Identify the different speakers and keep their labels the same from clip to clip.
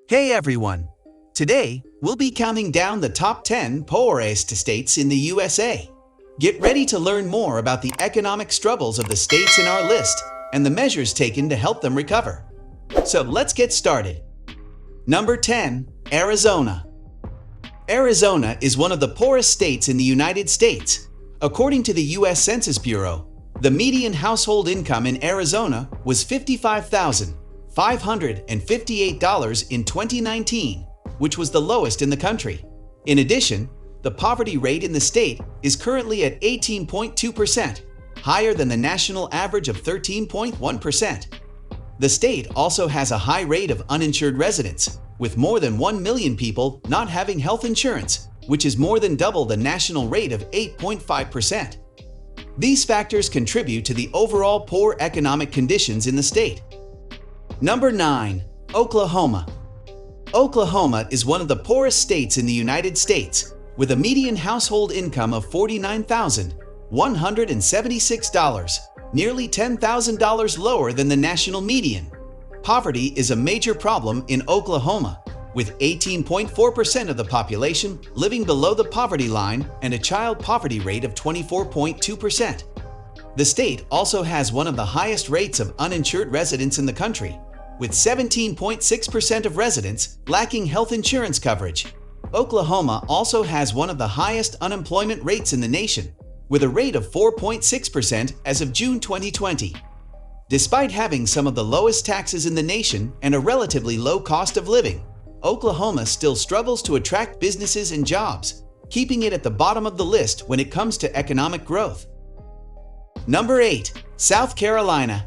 Speaker 1: Hey everyone! Today, we'll be counting down the top 10 poorest states in the USA. Get ready to learn more about the economic struggles of the states in our list and the measures taken to help them recover. So let's get started. Number 10. Arizona. Arizona is one of the poorest states in the United States. According to the U.S. Census Bureau, the median household income in Arizona was $55,558 in 2019, which was the lowest in the country. In addition, the poverty rate in the state is currently at 18.2%, higher than the national average of 13.1%. The state also has a high rate of uninsured residents, with more than 1 million people not having health insurance, which is more than double the national rate of 8.5%. These factors contribute to the overall poor economic conditions in the state. Number 9. Oklahoma. Oklahoma is one of the poorest states in the United States, with a median household income of $49,176, nearly $10,000 lower than the national median. Poverty is a major problem in Oklahoma, with 18.4% of the population living below the poverty line and a child poverty rate of 24.2%. The state also has one of the highest rates of uninsured residents in the country, with 17.6% of residents lacking health insurance coverage. Oklahoma also has one of the highest unemployment rates in the nation, with a rate of 4.6% as of June 2020. Despite having some of the lowest taxes in the nation and a relatively low cost of living, Oklahoma still struggles to attract businesses and jobs, keeping it at the bottom of the list when it comes to economic growth. Number 8. South Carolina.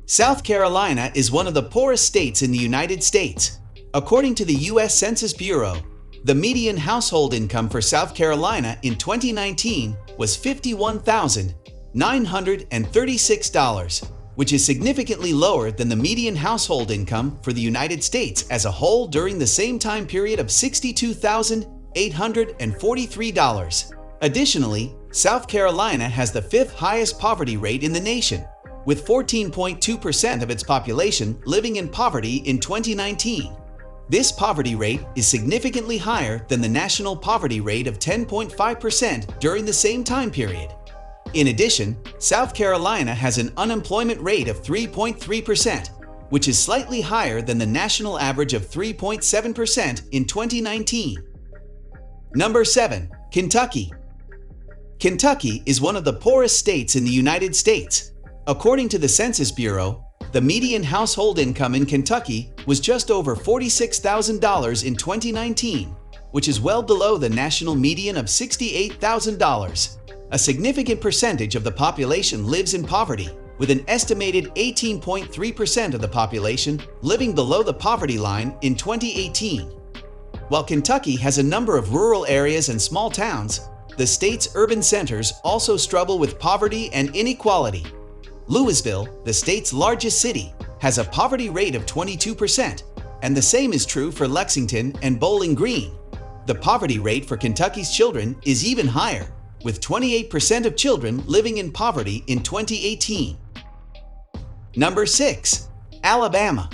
Speaker 1: South Carolina is one of the poorest states in the United States. According to the U.S. Census Bureau, the median household income for South Carolina in 2019 was $51,936, which is significantly lower than the median household income for the United States as a whole during the same time period of $62,843. Additionally, South Carolina has the 5th highest poverty rate in the nation, with 14.2% of its population living in poverty in 2019. This poverty rate is significantly higher than the national poverty rate of 10.5% during the same time period. In addition, South Carolina has an unemployment rate of 3.3%, which is slightly higher than the national average of 3.7% in 2019. Number 7. Kentucky. Kentucky is one of the poorest states in the United States. According to the Census Bureau, the median household income in Kentucky was just over $46,000 in 2019, which is well below the national median of $68,000. A significant percentage of the population lives in poverty, with an estimated 18.3% of the population living below the poverty line in 2018. While Kentucky has a number of rural areas and small towns, the state's urban centers also struggle with poverty and inequality. Louisville, the state's largest city, has a poverty rate of 22%, and the same is true for Lexington and Bowling Green. The poverty rate for Kentucky's children is even higher, with 28% of children living in poverty in 2018. Number 6. Alabama.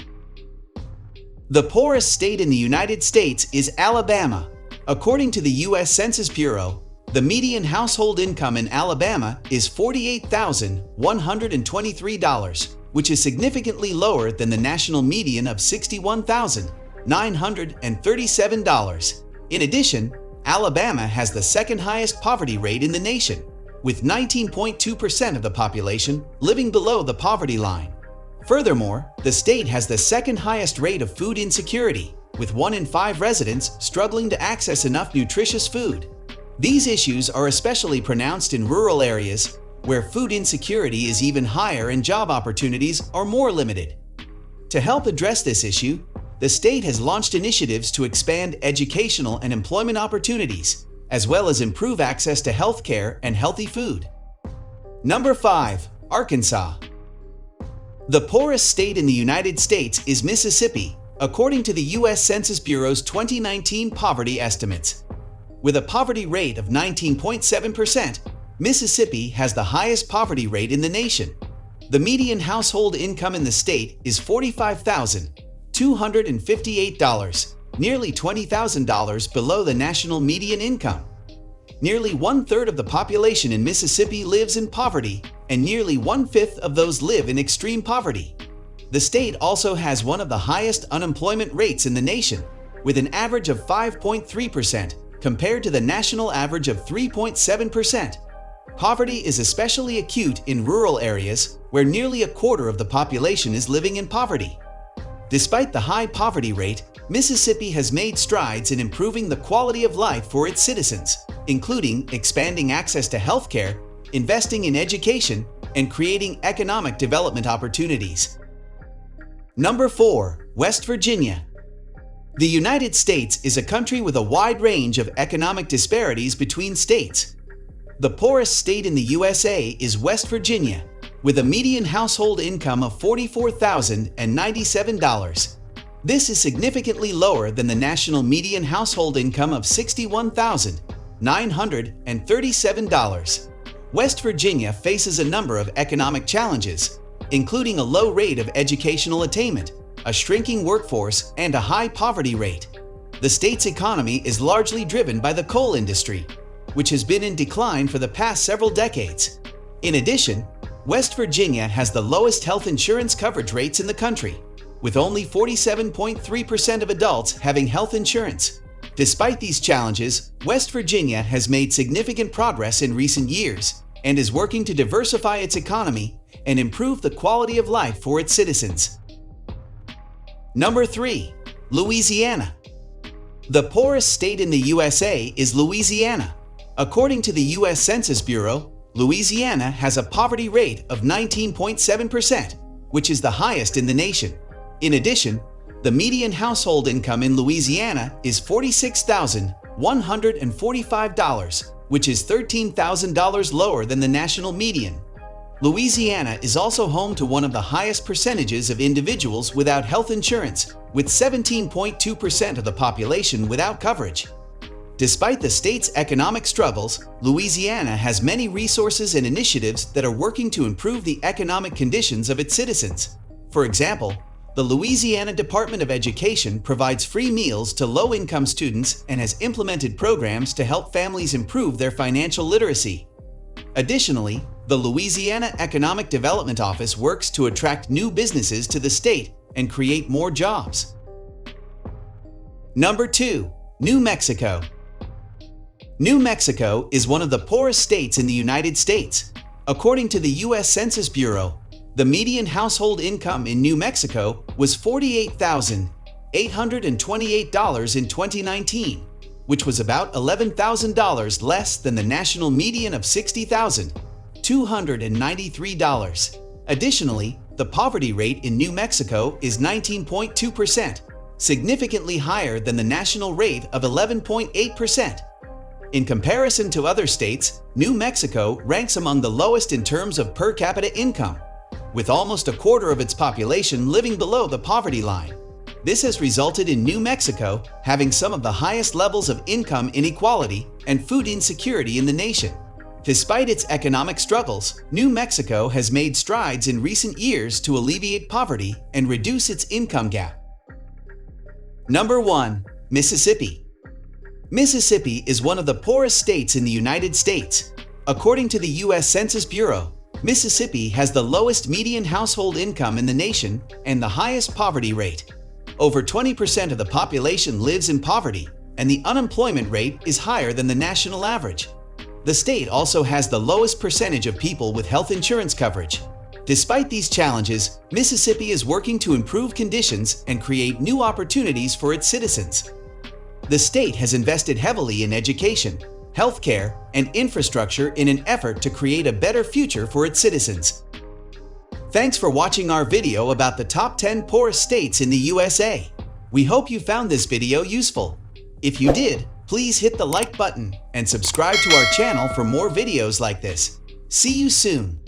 Speaker 1: The poorest state in the United States is Alabama. According to the U.S. Census Bureau, the median household income in Alabama is $48,123, which is significantly lower than the national median of $61,937. In addition, Alabama has the 2nd highest poverty rate in the nation, with 19.2% of the population living below the poverty line. Furthermore, the state has the 2nd highest rate of food insecurity, with 1 in 5 residents struggling to access enough nutritious food. These issues are especially pronounced in rural areas, where food insecurity is even higher and job opportunities are more limited. To help address this issue, the state has launched initiatives to expand educational and employment opportunities, as well as improve access to health care and healthy food. Number 5. Arkansas. The poorest state in the United States is Mississippi, according to the U.S. Census Bureau's 2019 poverty estimates. With a poverty rate of 19.7%, Mississippi has the highest poverty rate in the nation. The median household income in the state is $45,000, $258, nearly $20,000 below the national median income. Nearly one-third of the population in Mississippi lives in poverty, and nearly one-fifth of those live in extreme poverty. The state also has one of the highest unemployment rates in the nation, with an average of 5.3% compared to the national average of 3.7%. Poverty is especially acute in rural areas, where nearly a quarter of the population is living in poverty. Despite the high poverty rate, Mississippi has made strides in improving the quality of life for its citizens, including expanding access to health care, investing in education, and creating economic development opportunities. Number 4. West Virginia. The United States is a country with a wide range of economic disparities between states. The poorest state in the USA is West Virginia, with a median household income of $44,097. This is significantly lower than the national median household income of $61,937. West Virginia faces a number of economic challenges, including a low rate of educational attainment, a shrinking workforce, and a high poverty rate. The state's economy is largely driven by the coal industry, which has been in decline for the past several decades. In addition, West Virginia has the lowest health insurance coverage rates in the country, with only 47.3% of adults having health insurance. Despite these challenges, West Virginia has made significant progress in recent years and is working to diversify its economy and improve the quality of life for its citizens. Number 3. Louisiana. The poorest state in the USA is Louisiana. According to the U.S. Census Bureau, Louisiana has a poverty rate of 19.7%, which is the highest in the nation. In addition, the median household income in Louisiana is $46,145, which is $13,000 lower than the national median. Louisiana is also home to one of the highest percentages of individuals without health insurance, with 17.2% of the population without coverage. Despite the state's economic struggles, Louisiana has many resources and initiatives that are working to improve the economic conditions of its citizens. For example, the Louisiana Department of Education provides free meals to low-income students and has implemented programs to help families improve their financial literacy. Additionally, the Louisiana Economic Development Office works to attract new businesses to the state and create more jobs. Number 2. New Mexico. New Mexico is one of the poorest states in the United States. According to the U.S. Census Bureau, the median household income in New Mexico was $48,828 in 2019, which was about $11,000 less than the national median of $60,293. Additionally, the poverty rate in New Mexico is 19.2%, significantly higher than the national rate of 11.8%. In comparison to other states, New Mexico ranks among the lowest in terms of per capita income, with almost a quarter of its population living below the poverty line. This has resulted in New Mexico having some of the highest levels of income inequality and food insecurity in the nation. Despite its economic struggles, New Mexico has made strides in recent years to alleviate poverty and reduce its income gap. Number 1. Mississippi. Mississippi is one of the poorest states in the United States. According to the U.S. Census Bureau, Mississippi has the lowest median household income in the nation and the highest poverty rate. Over 20% of the population lives in poverty, and the unemployment rate is higher than the national average. The state also has the lowest percentage of people with health insurance coverage. Despite these challenges, Mississippi is working to improve conditions and create new opportunities for its citizens. The state has invested heavily in education, healthcare, and infrastructure in an effort to create a better future for its citizens. Thanks for watching our video about the top 10 poorest states in the USA. We hope you found this video useful. If you did, please hit the like button and subscribe to our channel for more videos like this. See you soon!